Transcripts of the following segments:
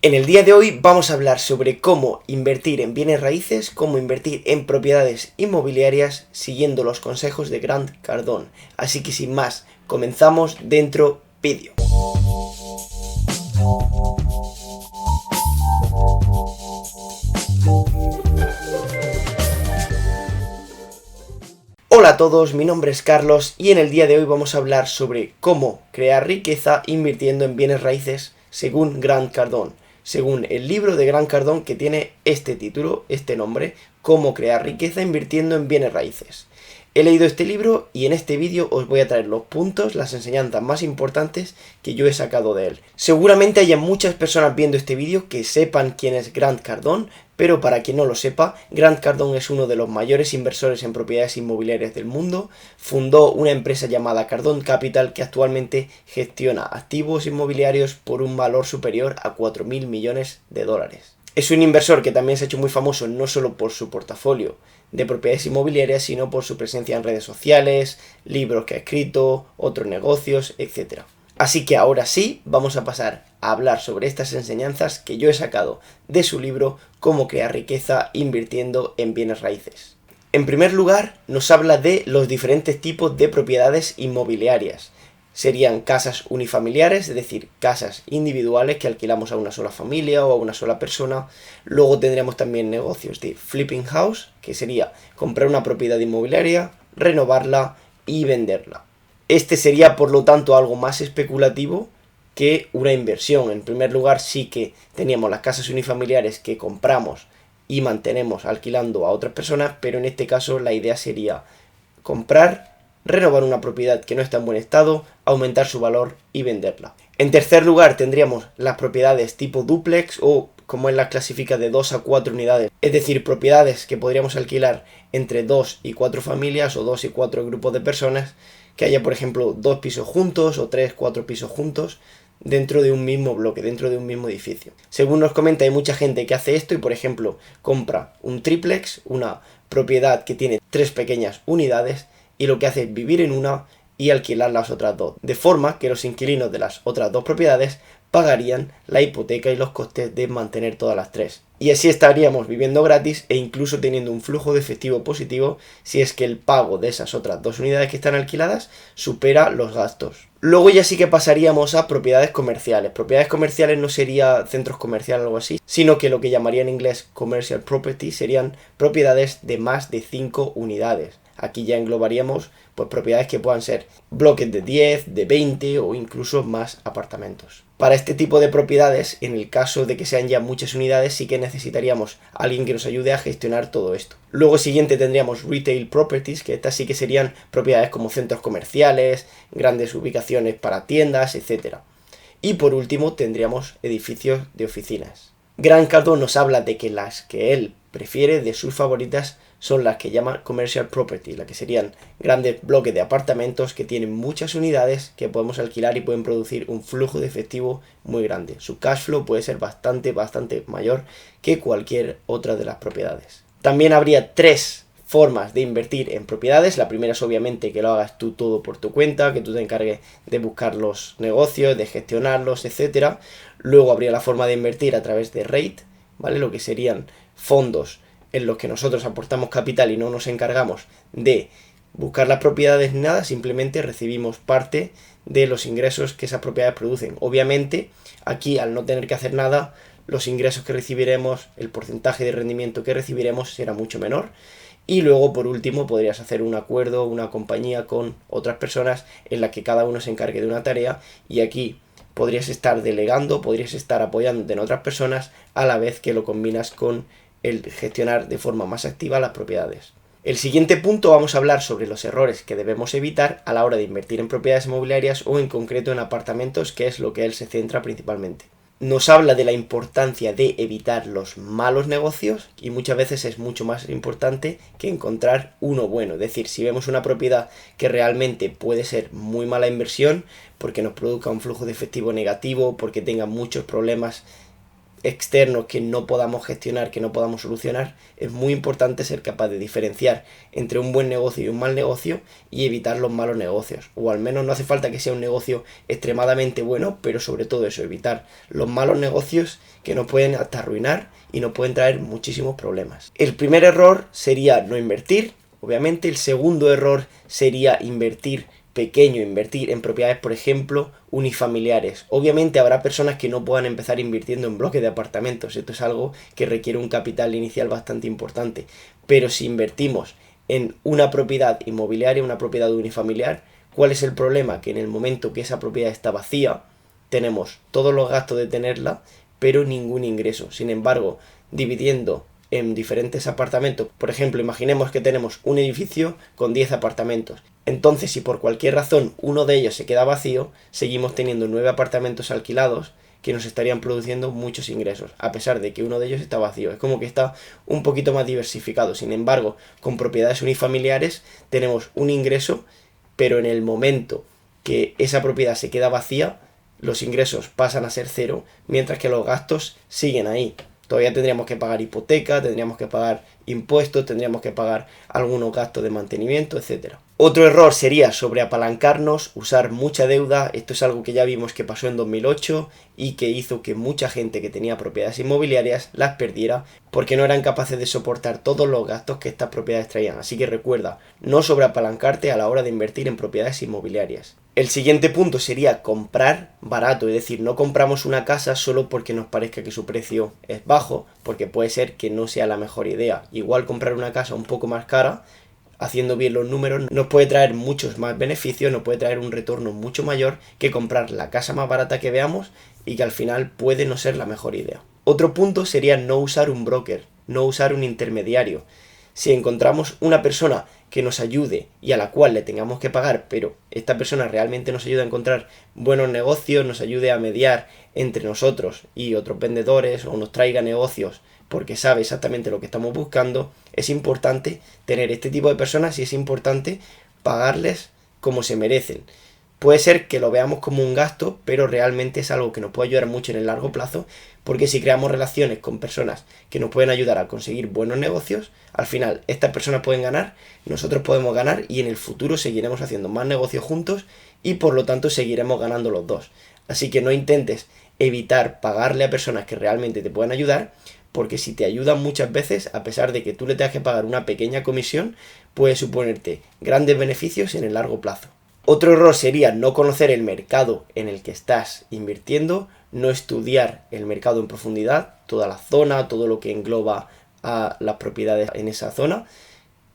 En el día de hoy vamos a hablar sobre cómo invertir en bienes raíces, cómo invertir en propiedades inmobiliarias siguiendo los consejos de Grant Cardone. Así que sin más, comenzamos dentro vídeo. Hola a todos, mi nombre es Carlos y en el día de hoy vamos a hablar sobre cómo crear riqueza invirtiendo en bienes raíces según Grant Cardone. Según el libro de Grant Cardone que tiene este título, este nombre, Cómo crear riqueza invirtiendo en bienes raíces. He leído este libro y en este vídeo os voy a traer los puntos, las enseñanzas más importantes que yo he sacado de él. Seguramente haya muchas personas viendo este vídeo que sepan quién es Grant Cardone, pero para quien no lo sepa, Grant Cardone es uno de los mayores inversores en propiedades inmobiliarias del mundo. Fundó una empresa llamada Cardone Capital que actualmente gestiona activos inmobiliarios por un valor superior a 4.000 millones de dólares. Es un inversor que también se ha hecho muy famoso no solo por su portafolio de propiedades inmobiliarias, sino por su presencia en redes sociales, libros que ha escrito, otros negocios, etc. Así que ahora sí, vamos a pasar a hablar sobre estas enseñanzas que yo he sacado de su libro Cómo crear riqueza invirtiendo en bienes raíces. En primer lugar, nos habla de los diferentes tipos de propiedades inmobiliarias. Serían casas unifamiliares, es decir, casas individuales que alquilamos a una sola familia o a una sola persona. Luego tendríamos también negocios de flipping house, que sería comprar una propiedad inmobiliaria, renovarla y venderla. Este sería, por lo tanto, algo más especulativo que una inversión. En primer lugar, sí que teníamos las casas unifamiliares que compramos y mantenemos alquilando a otras personas, pero en este caso la idea sería comprar, renovar una propiedad que no está en buen estado, aumentar su valor y venderla. En tercer lugar tendríamos las propiedades tipo dúplex o como él las clasifica de 2 a 4 unidades, es decir, propiedades que podríamos alquilar entre 2 y 4 familias o 2 y 4 grupos de personas, que haya por ejemplo 2 pisos juntos o 3, 4 pisos juntos dentro de un mismo bloque, dentro de un mismo edificio. Según nos comenta, hay mucha gente que hace esto y por ejemplo compra un triplex, una propiedad que tiene 3 pequeñas unidades, y lo que hace es vivir en una y alquilar las otras dos, de forma que los inquilinos de las otras dos propiedades pagarían la hipoteca y los costes de mantener todas las tres. Y así estaríamos viviendo gratis e incluso teniendo un flujo de efectivo positivo si es que el pago de esas otras dos unidades que están alquiladas supera los gastos. Luego ya sí que pasaríamos a propiedades comerciales. Propiedades comerciales no sería centros comerciales o algo así, sino que lo que llamaría en inglés commercial property serían propiedades de más de 5 unidades. Aquí ya englobaríamos pues propiedades que puedan ser bloques de 10, de 20 o incluso más apartamentos. Para este tipo de propiedades, en el caso de que sean ya muchas unidades, sí que necesitaríamos a alguien que nos ayude a gestionar todo esto. Luego siguiente tendríamos retail properties, que estas sí que serían propiedades como centros comerciales, grandes ubicaciones para tiendas, etc. Y por último tendríamos edificios de oficinas. Grant Cardone nos habla de que las que él prefiere, de sus favoritas, son las que llama commercial property, las que serían grandes bloques de apartamentos que tienen muchas unidades que podemos alquilar y pueden producir un flujo de efectivo muy grande. Su cash flow puede ser bastante mayor que cualquier otra de las propiedades. También habría 3 formas de invertir en propiedades. La primera es obviamente que lo hagas tú todo por tu cuenta, que tú te encargues de buscar los negocios, de gestionarlos, etc. Luego habría la forma de invertir a través de REIT, ¿vale? Lo que serían fondos en los que nosotros aportamos capital y no nos encargamos de buscar las propiedades ni nada, simplemente recibimos parte de los ingresos que esas propiedades producen. Obviamente, aquí al no tener que hacer nada, los ingresos que recibiremos, el porcentaje de rendimiento que recibiremos será mucho menor. Y luego, por último, podrías hacer un acuerdo, una compañía con otras personas en la que cada uno se encargue de una tarea y aquí podrías estar delegando, podrías estar apoyándote en otras personas a la vez que lo combinas con el gestionar de forma más activa las propiedades. El siguiente punto vamos a hablar sobre los errores que debemos evitar a la hora de invertir en propiedades inmobiliarias o en concreto en apartamentos, que es lo que él se centra principalmente. Nos habla de la importancia de evitar los malos negocios y muchas veces es mucho más importante que encontrar uno bueno. Es decir, si vemos una propiedad que realmente puede ser muy mala inversión porque nos produzca un flujo de efectivo negativo, porque tenga muchos problemas externos que no podamos gestionar, que no podamos solucionar, es muy importante ser capaz de diferenciar entre un buen negocio y un mal negocio y evitar los malos negocios. O al menos no hace falta que sea un negocio extremadamente bueno, pero sobre todo eso, evitar los malos negocios que nos pueden hasta arruinar y nos pueden traer muchísimos problemas. El primer error sería no invertir, obviamente. El segundo error sería invertir pequeño, invertir en propiedades, por ejemplo, unifamiliares. Obviamente habrá personas que no puedan empezar invirtiendo en bloques de apartamentos. Esto es algo que requiere un capital inicial bastante importante. Pero si invertimos en una propiedad inmobiliaria, una propiedad unifamiliar, ¿cuál es el problema? Que en el momento que esa propiedad está vacía, tenemos todos los gastos de tenerla, pero ningún ingreso. Sin embargo, dividiendo en diferentes apartamentos, por ejemplo, imaginemos que tenemos un edificio con 10 apartamentos. Entonces, si por cualquier razón uno de ellos se queda vacío, seguimos teniendo 9 apartamentos alquilados que nos estarían produciendo muchos ingresos, a pesar de que uno de ellos está vacío. Es como que está un poquito más diversificado. Sin embargo, con propiedades unifamiliares tenemos un ingreso, pero en el momento que esa propiedad se queda vacía, los ingresos pasan a ser cero, mientras que los gastos siguen ahí. Todavía tendríamos que pagar hipoteca, tendríamos que pagar impuestos, tendríamos que pagar algunos gastos de mantenimiento, etc. Otro error sería sobreapalancarnos, usar mucha deuda. Esto es algo que ya vimos que pasó en 2008 y que hizo que mucha gente que tenía propiedades inmobiliarias las perdiera porque no eran capaces de soportar todos los gastos que estas propiedades traían. Así que recuerda, no sobreapalancarte a la hora de invertir en propiedades inmobiliarias. El siguiente punto sería comprar barato, es decir, no compramos una casa solo porque nos parezca que su precio es bajo, porque puede ser que no sea la mejor idea. Igual comprar una casa un poco más cara, haciendo bien los números, nos puede traer muchos más beneficios, nos puede traer un retorno mucho mayor que comprar la casa más barata que veamos y que al final puede no ser la mejor idea. Otro punto sería no usar un broker, no usar un intermediario. Si encontramos una persona que nos ayude y a la cual le tengamos que pagar, pero esta persona realmente nos ayuda a encontrar buenos negocios, nos ayude a mediar entre nosotros y otros vendedores o nos traiga negocios porque sabe exactamente lo que estamos buscando, es importante tener este tipo de personas y es importante pagarles como se merecen. Puede ser que lo veamos como un gasto, pero realmente es algo que nos puede ayudar mucho en el largo plazo, porque si creamos relaciones con personas que nos pueden ayudar a conseguir buenos negocios, al final estas personas pueden ganar, nosotros podemos ganar y en el futuro seguiremos haciendo más negocios juntos y por lo tanto seguiremos ganando los dos. Así que no intentes evitar pagarle a personas que realmente te puedan ayudar, porque si te ayudan muchas veces, a pesar de que tú le tengas que pagar una pequeña comisión, puede suponerte grandes beneficios en el largo plazo. Otro error sería no conocer el mercado en el que estás invirtiendo, no estudiar el mercado en profundidad, toda la zona, todo lo que engloba a las propiedades en esa zona,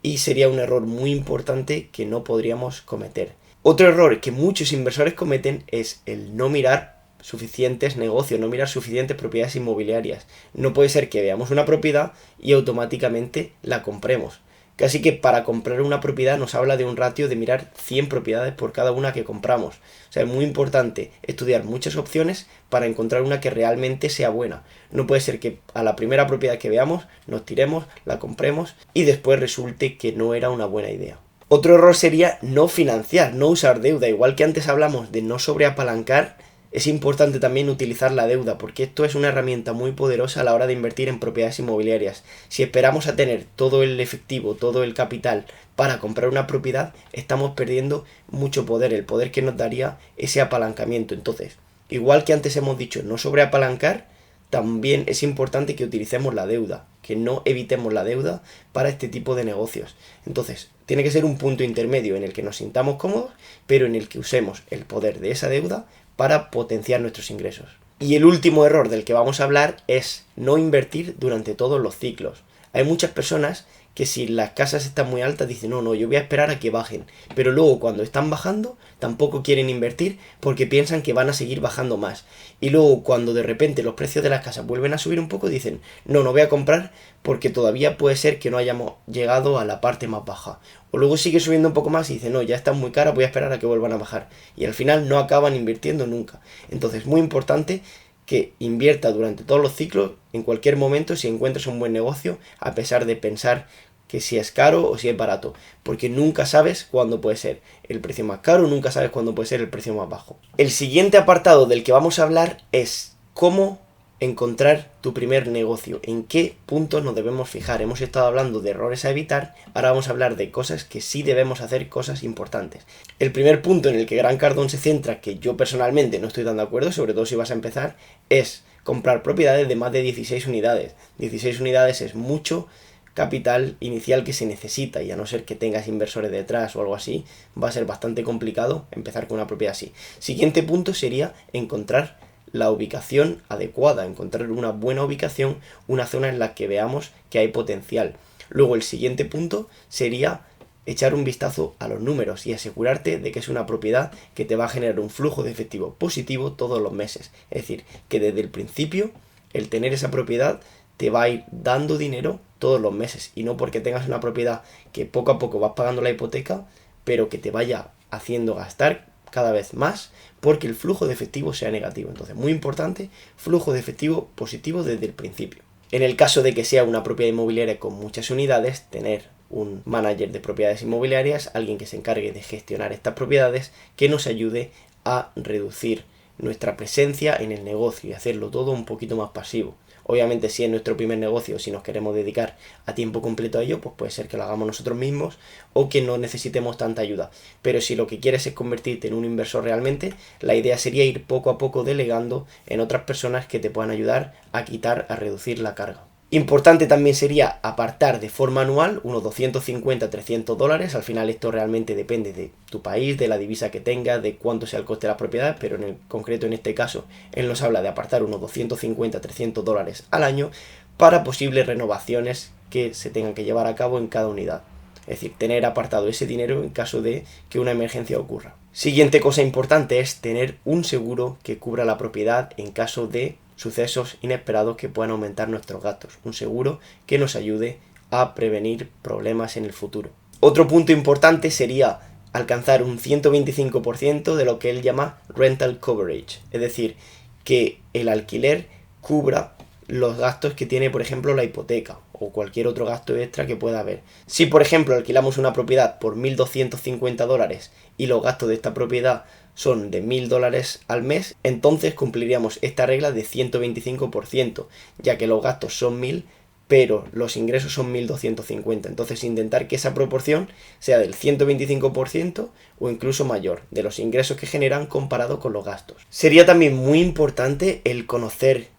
y sería un error muy importante que no podríamos cometer. Otro error que muchos inversores cometen es el no mirar suficientes negocios, no mirar suficientes propiedades inmobiliarias. No puede ser que veamos una propiedad y automáticamente la compremos. Casi que para comprar una propiedad nos habla de un ratio de mirar 100 propiedades por cada una que compramos. O sea, es muy importante estudiar muchas opciones para encontrar una que realmente sea buena. No puede ser que a la primera propiedad que veamos nos tiremos, la compremos y después resulte que no era una buena idea. Otro error sería no financiar, no usar deuda. Igual que antes hablamos de no sobreapalancar, es importante también utilizar la deuda, porque esto es una herramienta muy poderosa a la hora de invertir en propiedades inmobiliarias. Si esperamos a tener todo el efectivo, todo el capital para comprar una propiedad, estamos perdiendo mucho poder, el poder que nos daría ese apalancamiento. Entonces, igual que antes hemos dicho, no sobreapalancar, también es importante que utilicemos la deuda, que no evitemos la deuda para este tipo de negocios. Entonces, tiene que ser un punto intermedio en el que nos sintamos cómodos, pero en el que usemos el poder de esa deuda para potenciar nuestros ingresos. Y el último error del que vamos a hablar es no invertir durante todos los ciclos. Hay muchas personas que si las casas están muy altas dicen no, yo voy a esperar a que bajen, pero luego cuando están bajando tampoco quieren invertir porque piensan que van a seguir bajando más, y luego cuando de repente los precios de las casas vuelven a subir un poco dicen no voy a comprar porque todavía puede ser que no hayamos llegado a la parte más baja, o luego sigue subiendo un poco más y dicen no, ya están muy caras, voy a esperar a que vuelvan a bajar, y al final no acaban invirtiendo nunca. Entonces, muy importante que invierta durante todos los ciclos, en cualquier momento, si encuentras un buen negocio, a pesar de pensar que si es caro o si es barato, porque nunca sabes cuándo puede ser el precio más caro, nunca sabes cuándo puede ser el precio más bajo. El siguiente apartado del que vamos a hablar es cómo encontrar tu primer negocio. ¿En qué puntos nos debemos fijar? Hemos estado hablando de errores a evitar, ahora vamos a hablar de cosas que sí debemos hacer, cosas importantes. El primer punto en el que Grant Cardone se centra, que yo personalmente no estoy tan de acuerdo, sobre todo si vas a empezar, es comprar propiedades de más de 16 unidades. 16 unidades es mucho capital inicial que se necesita, y a no ser que tengas inversores detrás o algo así, va a ser bastante complicado empezar con una propiedad así. Siguiente punto sería encontrar la ubicación adecuada, encontrar una buena ubicación, una zona en la que veamos que hay potencial. Luego el siguiente punto sería echar un vistazo a los números y asegurarte de que es una propiedad que te va a generar un flujo de efectivo positivo todos los meses. Es decir, que desde el principio el tener esa propiedad te va a ir dando dinero todos los meses, y no porque tengas una propiedad que poco a poco vas pagando la hipoteca, pero que te vaya haciendo gastar cada vez más porque el flujo de efectivo sea negativo. Entonces, muy importante, flujo de efectivo positivo desde el principio. En el caso de que sea una propiedad inmobiliaria con muchas unidades, tener un manager de propiedades inmobiliarias, alguien que se encargue de gestionar estas propiedades, que nos ayude a reducir nuestra presencia en el negocio y hacerlo todo un poquito más pasivo. Obviamente, si es nuestro primer negocio, si nos queremos dedicar a tiempo completo a ello, pues puede ser que lo hagamos nosotros mismos o que no necesitemos tanta ayuda. Pero si lo que quieres es convertirte en un inversor realmente, la idea sería ir poco a poco delegando en otras personas que te puedan ayudar a reducir la carga. Importante también sería apartar de forma anual unos 250 300 dólares. Al final esto realmente depende de tu país, de la divisa que tengas, de cuánto sea el coste de las propiedades, pero en el concreto, en este caso, él nos habla de apartar unos 250 300 dólares al año para posibles renovaciones que se tengan que llevar a cabo en cada unidad. Es decir, tener apartado ese dinero en caso de que una emergencia ocurra. Siguiente cosa importante es tener un seguro que cubra la propiedad en caso de sucesos inesperados que puedan aumentar nuestros gastos. Un seguro que nos ayude a prevenir problemas en el futuro. Otro punto importante sería alcanzar un 125% de lo que él llama rental coverage. Es decir, que el alquiler cubra los gastos que tiene, por ejemplo, la hipoteca o cualquier otro gasto extra que pueda haber. Si, por ejemplo, alquilamos una propiedad por 1.250 dólares y los gastos de esta propiedad son de 1.000 dólares al mes, entonces cumpliríamos esta regla de 125%, ya que los gastos son 1.000, pero los ingresos son 1.250. Entonces, intentar que esa proporción sea del 125% o incluso mayor de los ingresos que generan comparado con los gastos. Sería también muy importante el conocer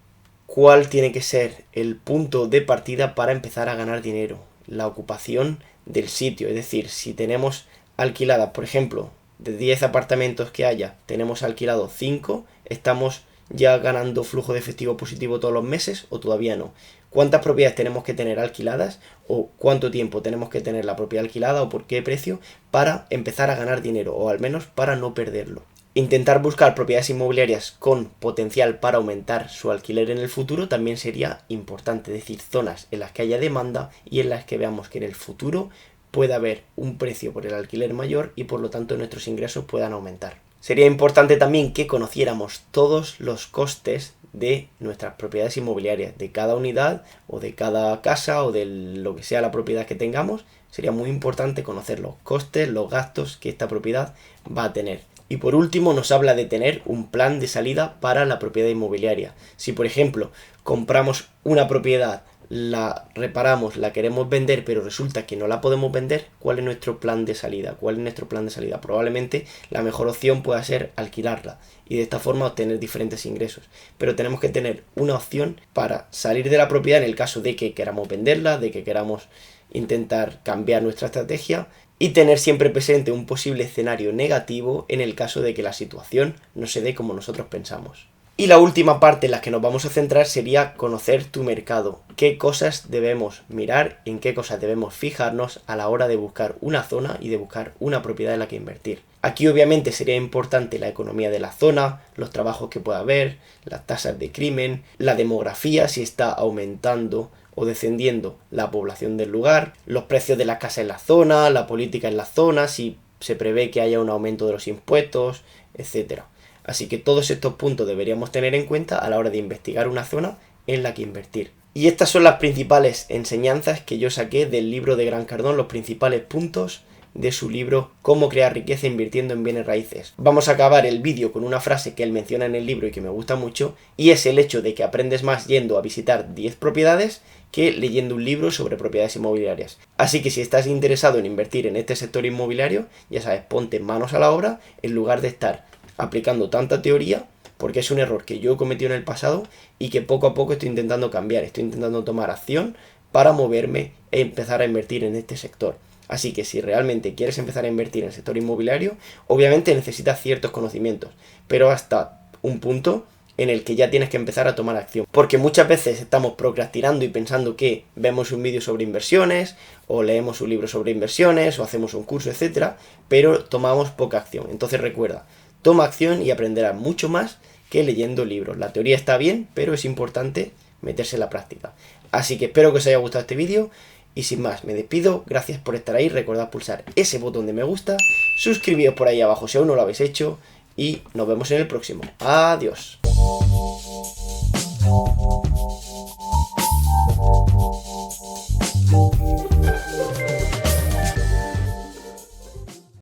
cuál tiene que ser el punto de partida para empezar a ganar dinero, la ocupación del sitio. Es decir, si tenemos alquiladas, por ejemplo, de 10 apartamentos que haya, tenemos alquilados 5, ¿estamos ya ganando flujo de efectivo positivo todos los meses o todavía no? ¿Cuántas propiedades tenemos que tener alquiladas o cuánto tiempo tenemos que tener la propiedad alquilada o por qué precio para empezar a ganar dinero, o al menos para no perderlo? Intentar buscar propiedades inmobiliarias con potencial para aumentar su alquiler en el futuro también sería importante, es decir, zonas en las que haya demanda y en las que veamos que en el futuro pueda haber un precio por el alquiler mayor y por lo tanto nuestros ingresos puedan aumentar. Sería importante también que conociéramos todos los costes de nuestras propiedades inmobiliarias, de cada unidad o de cada casa o de lo que sea la propiedad que tengamos. Sería muy importante conocer los costes, los gastos que esta propiedad va a tener. Y por último nos habla de tener un plan de salida para la propiedad inmobiliaria. Si por ejemplo compramos una propiedad, la reparamos, la queremos vender, pero resulta que no la podemos vender, ¿cuál es nuestro plan de salida? ¿Cuál es nuestro plan de salida? Probablemente la mejor opción pueda ser alquilarla y de esta forma obtener diferentes ingresos. Pero tenemos que tener una opción para salir de la propiedad en el caso de que queramos venderla, de que queramos intentar cambiar nuestra estrategia, y tener siempre presente un posible escenario negativo en el caso de que la situación no se dé como nosotros pensamos. Y la última parte en la que nos vamos a centrar sería conocer tu mercado. ¿Qué cosas debemos mirar? ¿En qué cosas debemos fijarnos a la hora de buscar una zona y de buscar una propiedad en la que invertir? Aquí obviamente sería importante la economía de la zona, los trabajos que pueda haber, las tasas de crimen, la demografía, si está aumentando o descendiendo la población del lugar, los precios de las casas en la zona, la política en la zona, si se prevé que haya un aumento de los impuestos, etc. Así que todos estos puntos deberíamos tener en cuenta a la hora de investigar una zona en la que invertir. Y estas son las principales enseñanzas que yo saqué del libro de Grant Cardone, los principales puntos de su libro Cómo crear riqueza invirtiendo en bienes raíces. Vamos a acabar el vídeo con una frase que él menciona en el libro y que me gusta mucho, y es el hecho de que aprendes más yendo a visitar 10 propiedades que leyendo un libro sobre propiedades inmobiliarias. Así que si estás interesado en invertir en este sector inmobiliario, ya sabes, ponte manos a la obra en lugar de estar aplicando tanta teoría, porque es un error que yo he cometido en el pasado y que poco a poco estoy intentando cambiar, estoy intentando tomar acción para moverme e empezar a invertir en este sector. Así que si realmente quieres empezar a invertir en el sector inmobiliario, obviamente necesitas ciertos conocimientos, pero hasta un punto en el que ya tienes que empezar a tomar acción. Porque muchas veces estamos procrastinando y pensando que vemos un vídeo sobre inversiones, o leemos un libro sobre inversiones, o hacemos un curso, etcétera, pero tomamos poca acción. Entonces recuerda, toma acción y aprenderás mucho más que leyendo libros. La teoría está bien, pero es importante meterse en la práctica. Así que espero que os haya gustado este vídeo. Y sin más, me despido, gracias por estar ahí, recordad pulsar ese botón de me gusta, suscribíos por ahí abajo si aún no lo habéis hecho, y nos vemos en el próximo. Adiós.